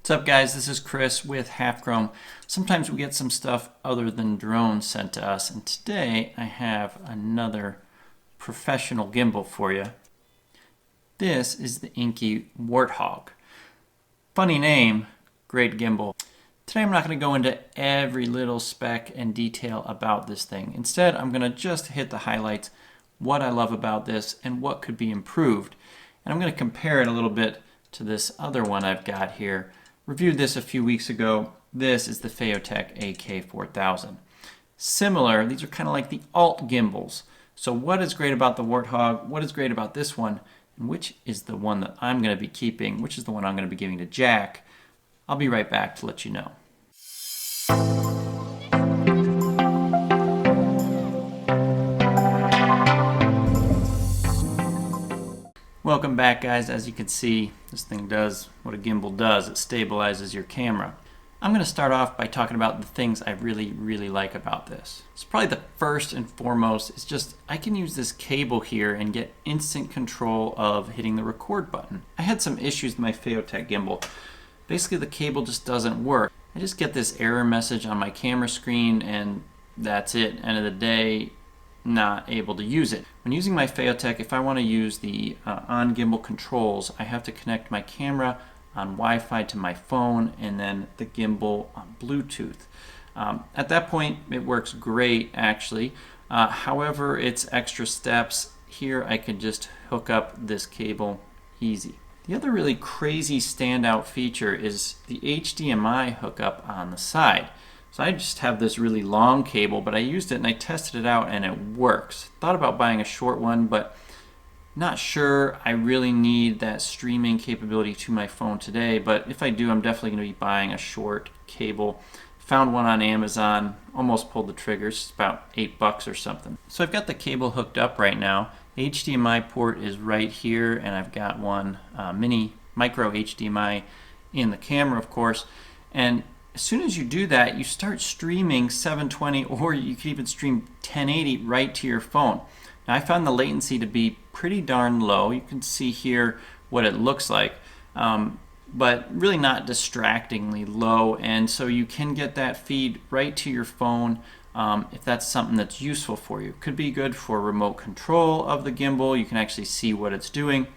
What's up, guys? This is Chris with Half Chrome. Sometimes we get some stuff other than drones sent to us, and today I have another professional gimbal for you. This is the Inky Warthog. Funny name, great gimbal. Today I'm not going to go into every little spec and detail about this thing. Instead, I'm going to just hit the highlights, what I love about this, and what could be improved. And I'm going to compare it a little bit to this other one I've got here. Reviewed this a few weeks ago. This is the Phaotech AK4000. Similar, these are kind of like the alt gimbals. So what is great about the Warthog? What is great about this one? And which is the one that I'm going to be keeping? Which is the one I'm going to be giving to Jack? I'll be right back to let you know. Welcome back, guys. As you can see, this thing does what a gimbal does. It stabilizes your camera. I'm going to start off by talking about the things I really like about this. So probably the first and foremost is just I can use this cable here and get instant control of hitting the record button. I had some issues with my Phaotech gimbal. Basically, the cable just doesn't work. I just get this error message on my camera screen and that's it. End of the day, not able to use it. When using my Phaotech, if I want to use the on gimbal controls, I have to connect my camera on Wi-Fi to my phone and then the gimbal on Bluetooth. At that point, it works great actually. However, it's extra steps. Here I can just hook up this cable easy. The other really crazy standout feature is the HDMI hookup on the side. So I just have this really long cable, but I used it and I tested it out and it works. Thought about buying a short one, but not sure I really need that streaming capability to my phone today. But if I do, I'm definitely going to be buying a short cable. Found one on Amazon, almost pulled the trigger. It's about $8 or something. So I've got the cable hooked up right now. The HDMI port is right here, and I've got one mini micro HDMI in the camera, of course. And as soon as you do that, you start streaming 720, or you can even stream 1080 right to your phone. Now, I found the latency to be pretty darn low. You can see here what it looks like, but really not distractingly low. And so you can get that feed right to your phone if that's something that's useful for you. Could be good for remote control of the gimbal. You can actually see what it's doing,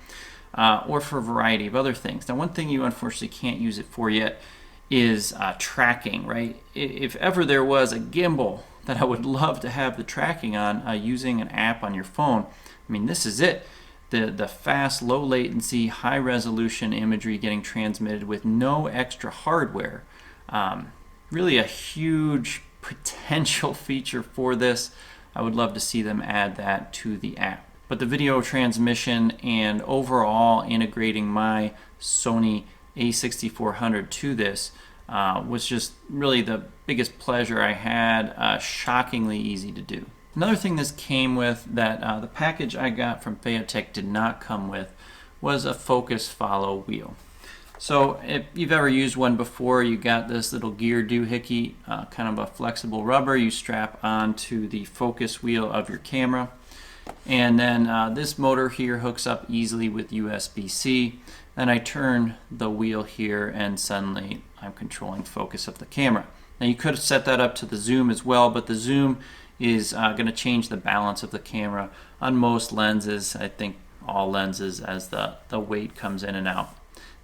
or for a variety of other things. Now, one thing you unfortunately can't use it for yet is tracking, right? If ever there was a gimbal that I would love to have the tracking on using an app on your phone, I mean, this is it. The fast, low latency, high resolution imagery getting transmitted with no extra hardware. Really a huge potential feature for this. I would love to see them add that to the app. But the video transmission and overall integrating my Sony a6400 to this was just really the biggest pleasure I had. Shockingly easy to do. Another thing this came with that the package I got from Phaotech did not come with was a focus follow wheel. So if you've ever used one before, you got this little gear doohickey, kind of a flexible rubber you strap onto the focus wheel of your camera. And then this motor here hooks up easily with USB-C. Then I turn the wheel here and suddenly I'm controlling focus of the camera. Now you could have set that up to the zoom as well, but the zoom is going to change the balance of the camera on most lenses. I think all lenses as the weight comes in and out.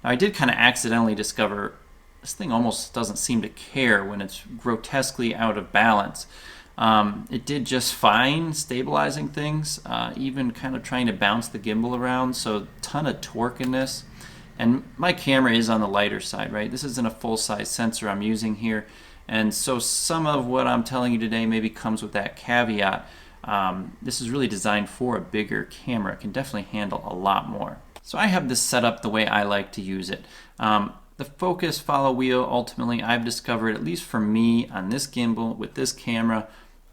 Now I did kind of accidentally discover this thing almost doesn't seem to care when it's grotesquely out of balance. It did just fine stabilizing things, even kind of trying to bounce the gimbal around, so ton of torque in this. And my camera is on the lighter side, right? This isn't a full-size sensor I'm using here, and so some of what I'm telling you today maybe comes with that caveat. This is really designed for a bigger camera. It can definitely handle a lot more. So I have this set up the way I like to use it. The focus follow wheel, ultimately, I've discovered, at least for me on this gimbal with this camera,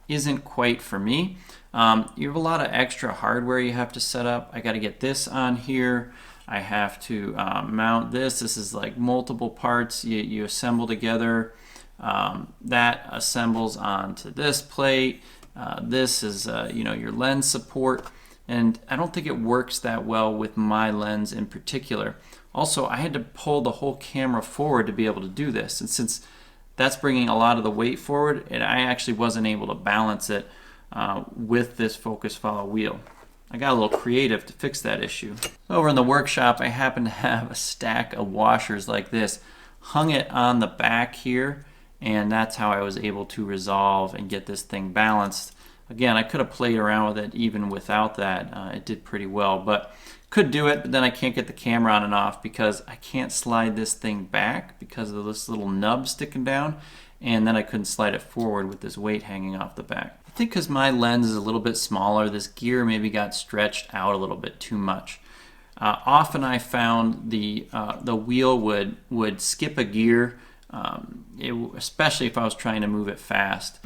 isn't quite for me. You have a lot of extra hardware you have to set up. I got to get this on here. I have to mount this. This is like multiple parts you assemble together. That assembles onto this plate. This is your lens support. And I don't think it works that well with my lens in particular. Also, I had to pull the whole camera forward to be able to do this. And since that's bringing a lot of the weight forward, and I actually wasn't able to balance it with this focus follow wheel. I got a little creative to fix that issue. Over in the workshop, I happen to have a stack of washers like this. Hung it on the back here, and that's how I was able to resolve and get this thing balanced. Again, I could have played around with it even without that. It did pretty well, but could do it, but then I can't get the camera on and off because I can't slide this thing back because of this little nub sticking down, and then I couldn't slide it forward with this weight hanging off the back. I think because my lens is a little bit smaller, this gear maybe got stretched out a little bit too much. Often I found the wheel would skip a gear, especially if I was trying to move it fast.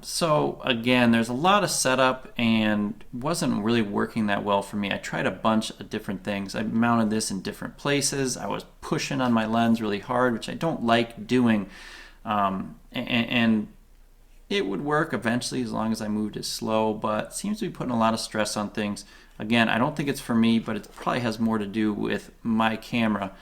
So again, there's a lot of setup and wasn't really working that well for me. I tried a bunch of different things. I mounted this in different places. I was pushing on my lens really hard, which I don't like doing. And it would work eventually as long as I moved it slow, but seems to be putting a lot of stress on things. Again, I don't think it's for me, but it probably has more to do with my camera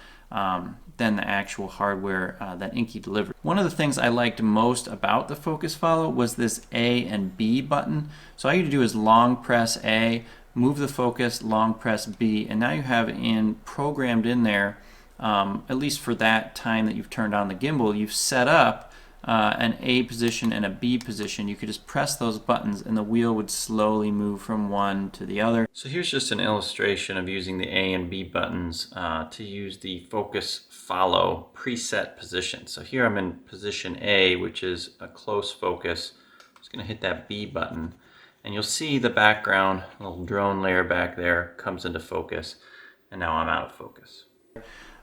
than the actual hardware that Inky delivered. One of the things I liked most about the Focus Follow was this A and B button. So all you do is long press A, move the focus, long press B, and now you have programmed in there, at least for that time that you've turned on the gimbal, you've set up an A position and a B position. You could just press those buttons and the wheel would slowly move from one to the other. So here's just an illustration of using the A and B buttons to use the Focus Follow preset position. So here I'm in position A, which is a close focus. I'm just going to hit that B button and you'll see the background, little drone layer back there, comes into focus, and now I'm out of focus.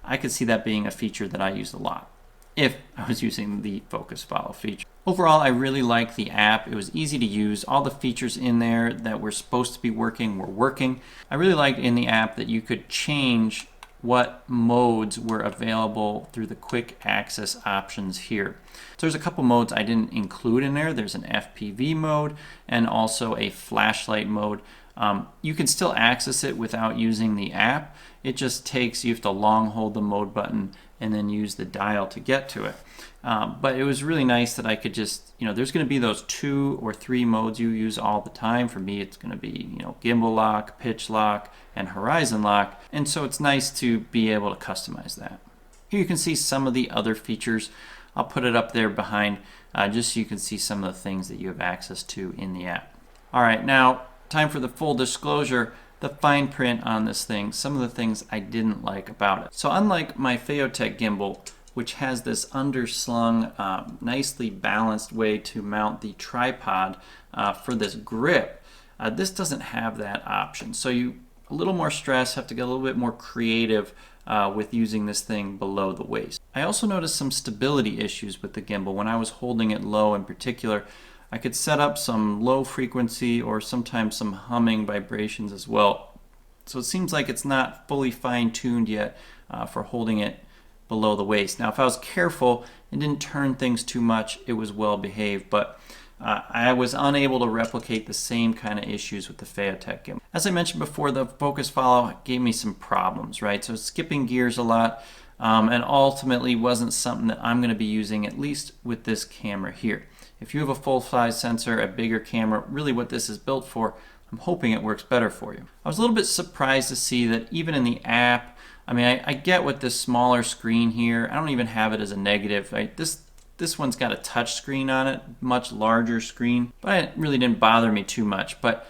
I could see that being a feature that I use a lot if I was using the Focus Follow feature. Overall, I really like the app. It was easy to use. All the features in there that were supposed to be working were working. I really liked in the app that you could change what modes were available through the quick access options here. So there's a couple modes I didn't include in there. There's an FPV mode and also a flashlight mode. You can still access it without using the app. It just takes, you have to long hold the mode button and then use the dial to get to it. But it was really nice that I could just, there's going to be those 2 or 3 modes you use all the time. For me, it's going to be, gimbal lock, pitch lock, and horizon lock. And so it's nice to be able to customize that. Here you can see some of the other features. I'll put it up there behind just so you can see some of the things that you have access to in the app. All right, now time for the full disclosure. The fine print on this thing, some of the things I didn't like about it. So unlike my Phaotech gimbal, which has this underslung, nicely balanced way to mount the tripod for this grip, this doesn't have that option. So you, a little more stress, have to get a little bit more creative with using this thing below the waist. I also noticed some stability issues with the gimbal. When I was holding it low in particular, I could set up some low frequency or sometimes some humming vibrations as well. So it seems like it's not fully fine-tuned yet for holding it below the waist. Now if I was careful and didn't turn things too much, it was well behaved, but I was unable to replicate the same kind of issues with the Phaotech gimbal. As I mentioned before, the Focus Follow gave me some problems, right? So skipping gears a lot, and ultimately wasn't something that I'm going to be using, at least with this camera here. If you have a full-size sensor, a bigger camera, really what this is built for, I'm hoping it works better for you. I was a little bit surprised to see that even in the app, I get with this smaller screen here, I don't even have it as a negative. Right? This one's got a touch screen on it, much larger screen, but it really didn't bother me too much. But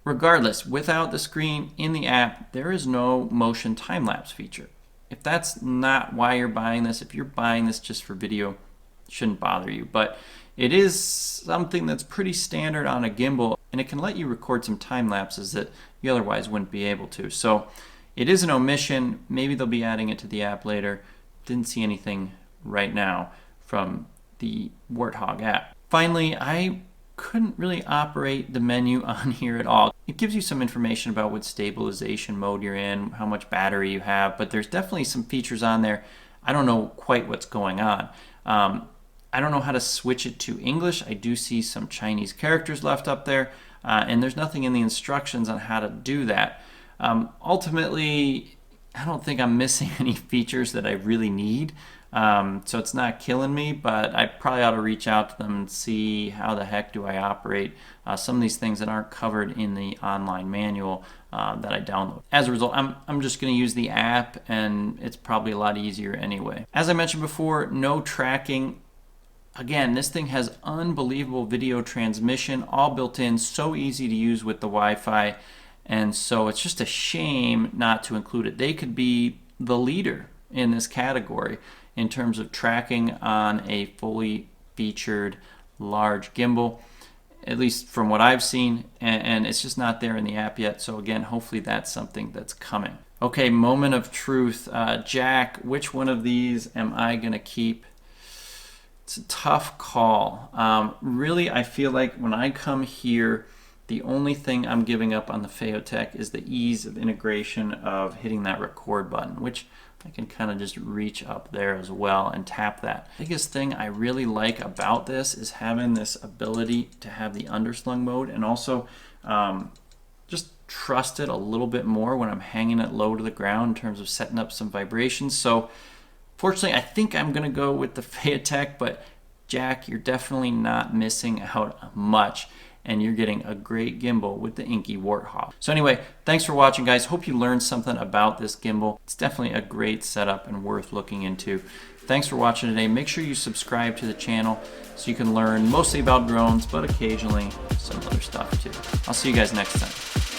regardless, without the screen in the app, there is no motion time-lapse feature. If that's not why you're buying this, if you're buying this just for video, it shouldn't bother you. But it is something that's pretty standard on a gimbal, and it can let you record some time lapses that you otherwise wouldn't be able to. So it is an omission. Maybe they'll be adding it to the app later. Didn't see anything right now from the Warthog app. Finally, I couldn't really operate the menu on here at all. It gives you some information about what stabilization mode you're in, how much battery you have, but there's definitely some features on there. I don't know quite what's going on. I don't know how to switch it to English. I do see some Chinese characters left up there. and there's nothing in the instructions on how to do that. Ultimately, I don't think I'm missing any features that I really need. So it's not killing me, but I probably ought to reach out to them and see how the heck do I operate some of these things that aren't covered in the online manual that I download. As a result, I'm just going to use the app, and it's probably a lot easier anyway. As I mentioned before, no tracking. Again, this thing has unbelievable video transmission, all built in, so easy to use with the Wi-Fi, and so it's just a shame not to include it. They could be the leader in this category in terms of tracking on a fully featured large gimbal, at least from what I've seen, and it's just not there in the app yet. So again, hopefully that's something that's coming. Okay, moment of truth. Jack, which one of these am I gonna keep? It's a tough call. Really, I feel like when I come here, the only thing I'm giving up on the Phaotech is the ease of integration of hitting that record button, which I can kind of just reach up there as well and tap that. The biggest thing I really like about this is having this ability to have the underslung mode, and also just trust it a little bit more when I'm hanging it low to the ground in terms of setting up some vibrations. So fortunately, I think I'm gonna go with the Phaotech, but Jack, you're definitely not missing out much, and you're getting a great gimbal with the Inky Warthog. So anyway, thanks for watching, guys. Hope you learned something about this gimbal. It's definitely a great setup and worth looking into. Thanks for watching today. Make sure you subscribe to the channel so you can learn mostly about drones, but occasionally some other stuff too. I'll see you guys next time.